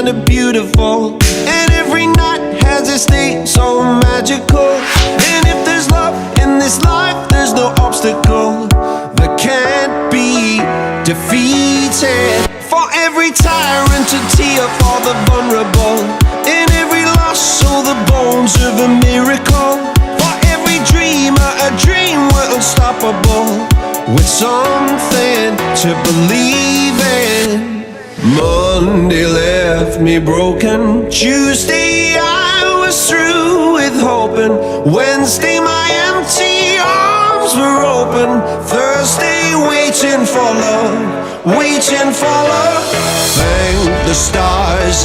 kinda beautiful, and every night has its day so magical. And if there's love in this life, there's no obstacle that can't be defeated. For every tyrant to tear for the vulnerable, in every loss all the bones of a miracle. For every dreamer a dream we're unstoppable, with something to believe in. Monday left me broken, Tuesday I was through with hoping, Wednesday my empty arms were open, Thursday waiting for love, waiting for love. Thank the stars